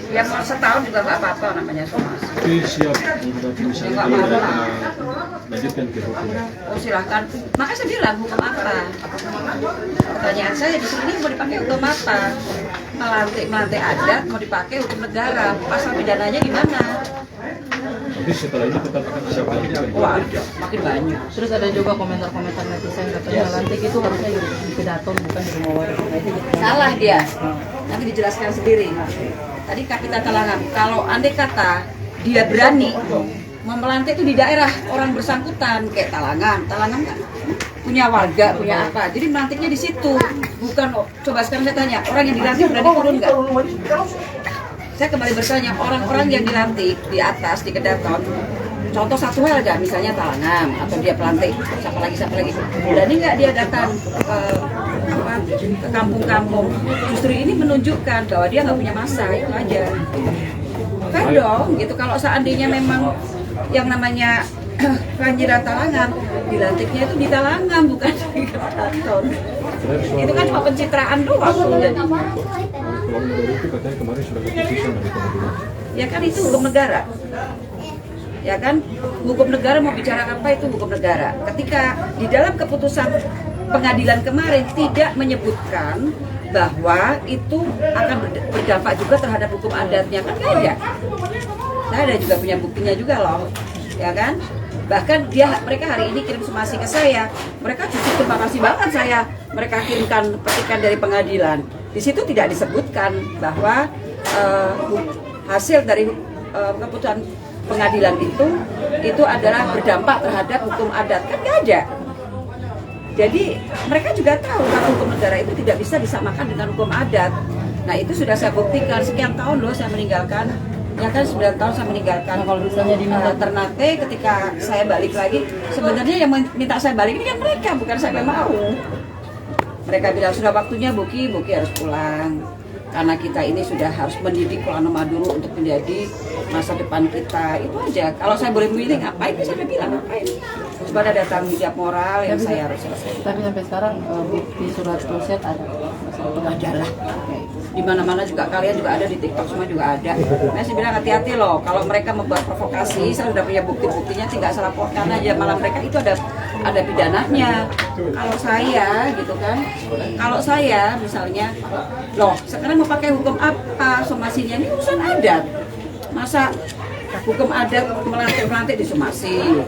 Ya mau setahun juga nggak apa-apa namanya somasi. Tapi siap untuk misalnya kalau mereka lanjutkan ke hukum. Oh silahkan. Makanya saya bilang hukum apa? Pertanyaan saya di sini mau dipakai hukum apa? Melantik adat mau dipakai hukum negara. Pasal pidananya di mana? Tapi setelah ini tetap akan siap lanjutkan. Wah, makin banyak. Terus ada juga komentar-komentar netizen katanya lantik itu harusnya di Kedaton bukan di rumah warga. Nah, itu gitu. Salah dia. Nanti dijelaskan sendiri. Tadi Kapita Talangan, kalau andai kata dia berani mau melantik itu di daerah orang bersangkutan kayak Talangan kan punya warga, punya apa. Jadi melantiknya di situ. Bukan coba sekarang saya tanya, orang yang dilantik berani turun nggak? Saya kembali bertanya, orang-orang yang dilantik di atas di Kedaton, contoh satu hal aja, misalnya Talangan atau dia pelantik, siapa lagi, berani nggak dia datang ke kampung-kampung? Justru ini menunjukkan bahwa dia nggak punya masa, itu aja. Kan dong, gitu. Kalau seandainya memang yang namanya Banjiran Talangan, dilantiknya itu di Talangan bukan di Kedaton. Itu kan cuma pencitraan doang. Kalau menurut itu katanya kemarin sudah keputusan dari pengadilan. Ya kan itu hukum negara. Ya kan, hukum negara mau bicara apa itu hukum negara. Ketika di dalam keputusan pengadilan kemarin tidak menyebutkan bahwa itu akan berdampak juga terhadap hukum adatnya, kan nggak ada. Saya ada juga punya buktinya juga loh, ya kan. Bahkan mereka hari ini kirim somasi ke saya. Mereka justru terima kasih banget saya. Mereka kirimkan petikan dari pengadilan. Di situ tidak disebutkan bahwa hasil dari keputusan pengadilan itu adalah berdampak terhadap hukum adat, kan nggak ada. Jadi mereka juga tahu kalau hukum negara itu tidak bisa disamakan dengan hukum adat. Nah itu sudah saya buktikan, sekian tahun loh saya meninggalkan, ya kan 9 tahun saya meninggalkan. Nah, kalau misalnya diminta Ternate, ketika saya balik lagi, sebenarnya yang minta saya balik ini kan mereka, bukan saya yang mau. Mereka bilang sudah waktunya Buki harus pulang. Karena kita ini sudah harus mendidik Pulau Maduro untuk menjadi masa depan kita, itu aja. Kalau saya boleh memilih ngapain, saya udah bilang ngapain. Cuma ada tanggung jawab moral yang saya harus selesaikan. Tapi sampai sekarang bukti surat wasiat ada. Ada lah. Di mana-mana juga, kalian juga ada, di TikTok semua juga ada. Nah, saya bilang hati-hati loh, kalau mereka membuat provokasi, saya sudah punya bukti-buktinya, tinggal saya laporkan aja. Malah mereka itu ada pidananya. Kalau saya gitu kan, kalau saya misalnya, loh sekarang mau pakai hukum apa somasinya, ini urusan adat. Masa hukum adat melantik disomasi,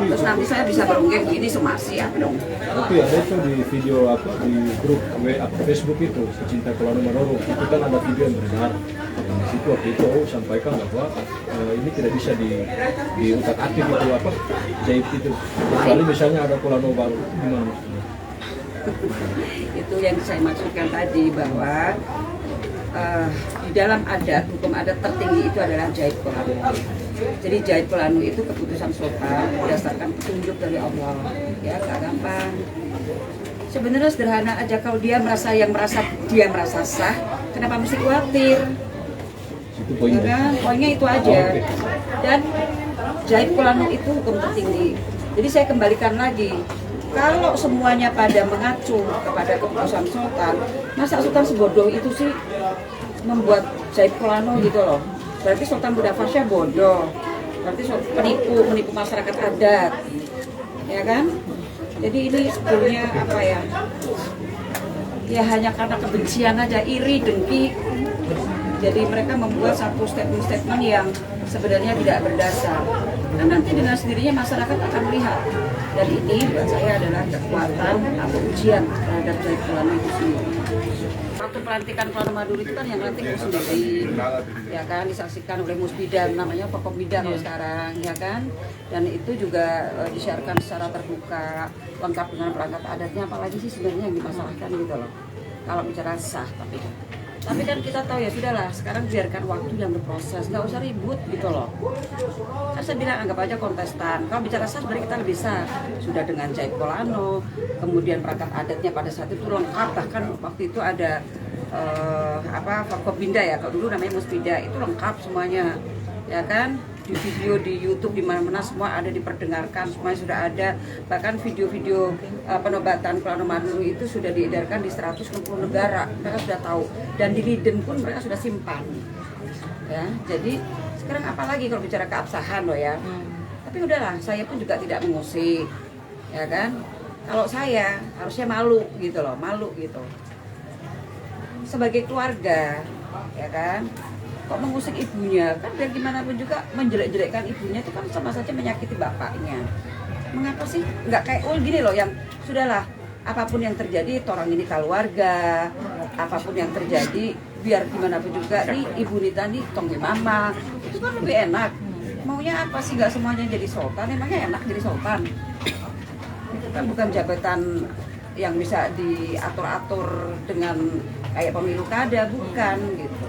terus nanti saya bisa berungkit begini somasi apa dong? Tapi ada itu di video di grup WA Facebook itu Pecinta Pulau Maduro, itu kan ada video yang beredar. Di situ waktu itu sampaikan bahwa ini tidak bisa diutak-atik itu jaib itu. Kecuali misalnya ada Pulau baru, gimana maksudnya? Itu yang saya maksudkan tadi, bahwa di dalam adat, hukum adat tertinggi itu adalah Jait Qolanu. Jadi Jait Qolanu itu keputusan sultan berdasarkan petunjuk dari Allah. Ya, gak gampang. Sebenarnya sederhana aja, kalau dia merasa sah, kenapa mesti khawatir? Itu poinnya. Ya kan? Poinnya itu aja. Dan Jait Qolanu itu hukum tertinggi. Jadi saya kembalikan lagi, kalau semuanya pada mengacu kepada keputusan sultan, masa sultan sebodoh itu sih membuat Jait Qolanu gitu loh. Berarti Sultan Budak Fasya bodoh, berarti menipu masyarakat adat, ya kan? Jadi ini sebetulnya apa ya? Ya hanya karena kebencian aja, iri, dengki. Jadi mereka membuat satu statement yang sebenarnya tidak berdasar. Dan nanti dengan sendirinya masyarakat akan melihat. Dan ini buat saya adalah kekuatan atau ujian terhadap Jait Qolanu itu sendiri. Waktu pelantikan Pulau Maduro itu kan yang lantik itu sendiri, ya kan, disaksikan oleh Musbida, namanya Forkopimda kalau sekarang, ya kan. Dan itu juga disiarkan secara terbuka, lengkap dengan perangkat adatnya, apalagi sih sebenarnya yang dimasalahkan gitu loh. Kalau bicara sah, tapi kan kita tahu ya sudahlah, sekarang biarkan waktu yang berproses, nggak usah ribut gitu loh. Kan saya bilang anggap aja kontestan. Kalau bicara sah sebenarnya kita lebih sah, sudah dengan Jait Qolanu, kemudian perangkat adatnya pada saat itu lengkap, bahkan waktu itu ada Forkopimda ya, kalau dulu namanya Musbida, itu lengkap semuanya, ya kan. di video di YouTube di mana-mana semua ada diperdengarkan, semua sudah ada. Bahkan video-video penobatan Kelana Maduro itu sudah diedarkan di 160 negara, mereka sudah tahu. Dan di Leiden pun mereka sudah simpan. Ya, jadi sekarang apalagi kalau bicara keabsahan loh ya. Tapi udahlah, saya pun juga tidak mengusik, ya kan? Kalau saya harusnya malu gitu loh, malu gitu. Sebagai keluarga, ya kan? Kok mengusik ibunya? Kan biar gimana pun juga menjelek-jelekkan ibunya itu kan sama saja menyakiti bapaknya. Mengapa sih? Nggak kayak gini loh yang sudahlah, apapun yang terjadi, orang ini keluarga, apapun yang terjadi, biar gimana pun juga nih ibu Nita nih tonggi mama, itu kan lebih enak. Maunya apa sih? Nggak semuanya jadi sultan, emangnya enak jadi sultan? Itu kan bukan jabatan yang bisa diatur-atur dengan kayak pemilu kada, bukan gitu.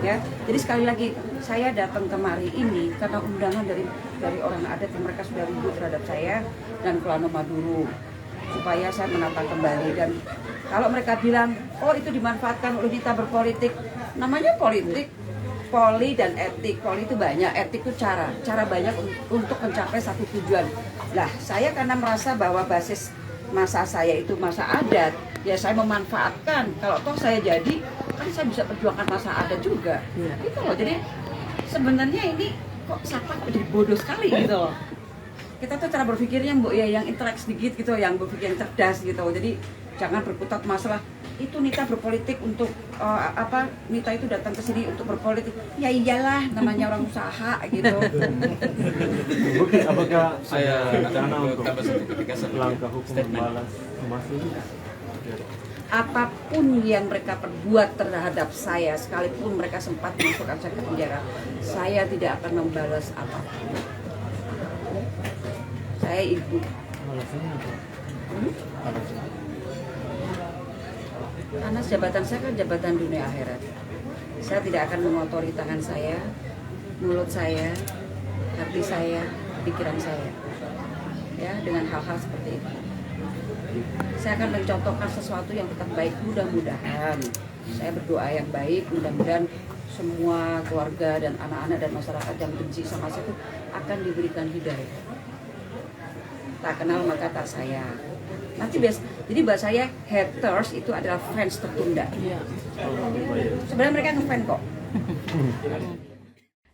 Ya, jadi sekali lagi saya datang kemari ini karena undangan dari orang adat yang mereka sudah ribut terhadap saya dan Kelana Maduro supaya saya menata kembali. Dan kalau mereka bilang, oh itu dimanfaatkan oleh Nita berpolitik, namanya politik, poli dan etik. Poli itu banyak, etik itu cara banyak untuk mencapai satu tujuan. Lah, saya karena merasa bahwa basis masa saya itu masa adat, ya saya memanfaatkan. Kalau toh saya jadi, kan saya bisa perjuangkan masa adat juga. Gitu loh. Jadi sebenarnya ini kok siapa kok jadi bodoh sekali gitu loh. Kita tuh cara berpikirnya Mbok ya yang intelek sedikit gitu, yang berpikir yang cerdas gitu. Jadi jangan berkutat masalah itu Nita berpolitik untuk Nita itu datang ke sini untuk berpolitik. Ya iyalah, namanya orang usaha gitu. Mungkin apakah ada rencana untuk langkah hukum membalas emas ini? Apapun yang mereka perbuat terhadap saya, sekalipun mereka sempat memasukkan saya ke penjara, saya tidak akan membalas apapun. Saya ibu. Alasannya apa? Alasannya? Karena jabatan saya kan jabatan dunia akhirat. Saya tidak akan mengotori tangan saya, mulut saya, hati saya, pikiran saya, ya dengan hal-hal seperti itu. Saya akan mencontohkan sesuatu yang tetap baik, mudah-mudahan. Saya berdoa yang baik, mudah-mudahan semua keluarga dan anak-anak dan masyarakat yang benci sama saya itu akan diberikan hidayah. Tak kenal maka tak sayang. Nanti jadi bahasa saya haters itu adalah fans tertunda. Sebenarnya mereka ngefans kok.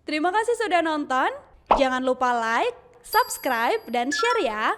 Terima kasih sudah nonton. Jangan lupa like, subscribe, dan share ya.